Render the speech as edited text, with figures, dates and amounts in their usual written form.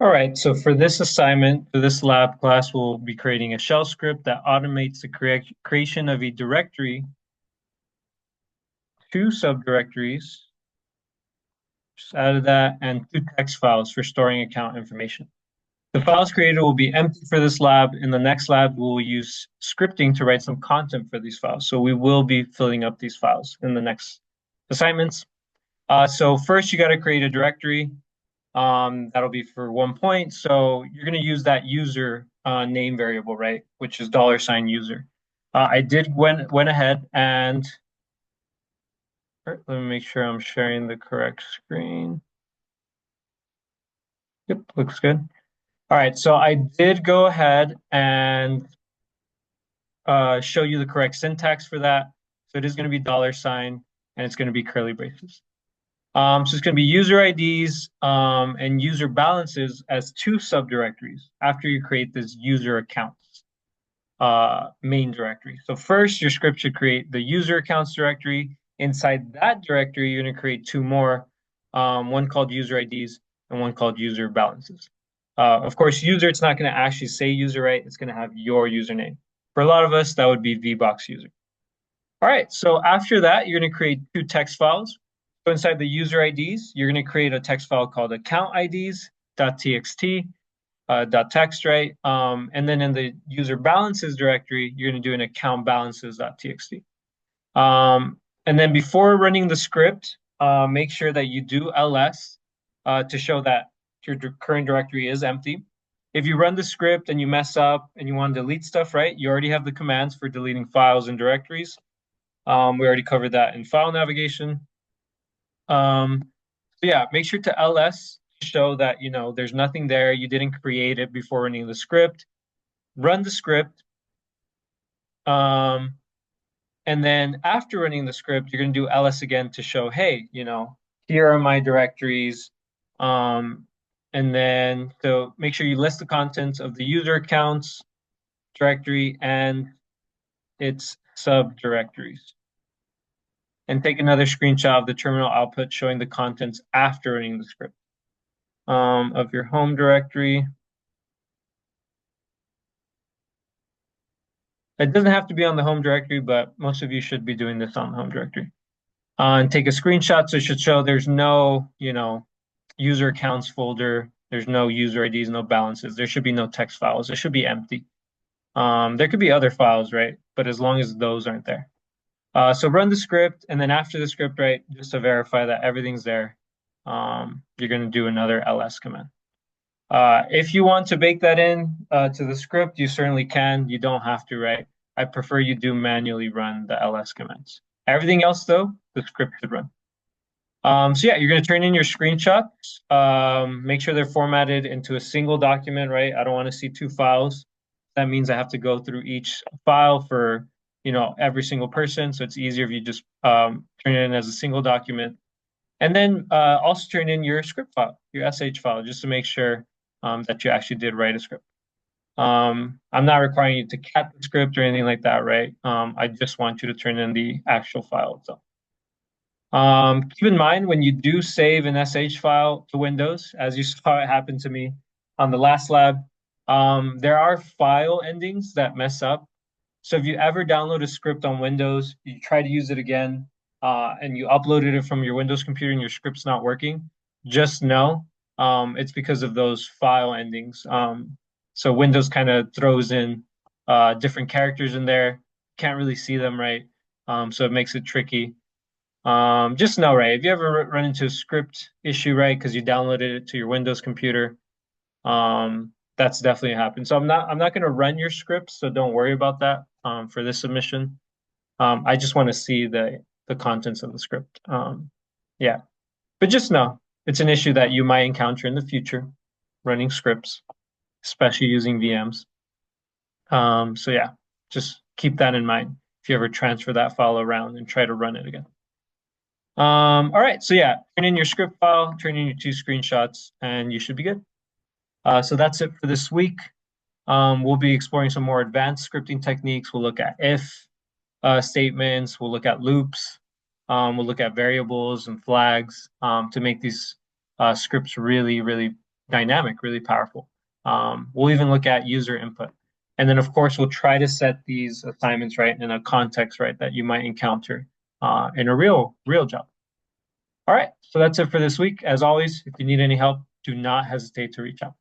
All right, so for this assignment, for this lab class, we'll be creating a shell script that automates the creation of a directory, two subdirectories, just added that, and two text files for storing account information. The files created will be empty for this lab. In the next lab, we'll use scripting to write some content for these files. So we will be filling up these files in the next assignments. So first, you got to create a directory. That'll be for 1 point. So you're going to use that user name variable, right? Which is $user. I did went ahead and let me make sure I'm sharing the correct screen. Yep, looks good. All right, so I did go ahead and show you the correct syntax for that. So it is going to be $, and it's going to be curly braces. So it's going to be user IDs and user balances as two subdirectories after you create this user accounts main directory. So first, your script should create the user accounts directory. Inside that directory, you're going to create two more, one called user IDs and one called user balances. Of course, user, it's not going to actually say user, right? It's going to have your username. For a lot of us, that would be VBox user. All right, so after that, you're going to create two text files. So inside the user IDs, you're going to create a text file called account IDs.txt, .text, right? And then in the user balances directory, you're going to do an account balances.txt. And then before running the script, make sure that you do ls to show that your current directory is empty. If you run the script and you mess up and you want to delete stuff, right, you already have the commands for deleting files and directories. We already covered that in file navigation. So yeah, make sure to ls to show that, there's nothing there. You didn't create it before running the script. Run the script. And then after running the script, you're going to do ls again to show, hey, here are my directories. And then so make sure you list the contents of the user accounts directory and its subdirectories. And take another screenshot of the terminal output showing the contents after running the script of your home directory. It doesn't have to be on the home directory, but most of you should be doing this on the home directory. And take a screenshot so it should show there's no, user accounts folder. There's no user IDs, no balances. There should be no text files. It should be empty. There could be other files, right? But as long as those aren't there. So run the script, and then after the script, right, just to verify that everything's there, you're going to do another ls command. If you want to bake that in to the script, you certainly can. You don't have to, right? I prefer you do manually run the ls commands. Everything else, though, the script should run. So yeah, you're going to turn in your screenshots. Make sure they're formatted into a single document, right? I don't want to see two files. That means I have to go through each file for, every single person. So it's easier if you just turn it in as a single document. And then also turn in your script file, your sh file, just to make sure that you actually did write a script. I'm not requiring you to cat the script or anything like that, right? I just want you to turn in the actual file itself. Keep in mind when you do save an sh file to Windows, as you saw it happen to me on the last lab, there are file endings that mess up. So if you ever download a script on Windows, you try to use it again, and you uploaded it from your Windows computer and your script's not working, just know it's because of those file endings. So Windows kind of throws in different characters in there, can't really see them right, so it makes it tricky. Just know, right, if you ever run into a script issue, right, because you downloaded it to your Windows computer, that's definitely happened. So I'm not going to run your script, so don't worry about that for this submission. I just want to see the contents of the script. Yeah, but just know it's an issue that you might encounter in the future running scripts, especially using VMs. So yeah, just keep that in mind if you ever transfer that file around and try to run it again. All right, so yeah, turn in your script file, turn in your two screenshots, and you should be good. So that's it for this week. We'll be exploring some more advanced scripting techniques. We'll look at if statements, we'll look at loops, we'll look at variables and flags to make these scripts really, really dynamic, really powerful. We'll even look at user input. And then, of course, we'll try to set these assignments, right, in a context, right, that you might encounter in a real job. All right, so that's it for this week. As always, if you need any help, do not hesitate to reach out.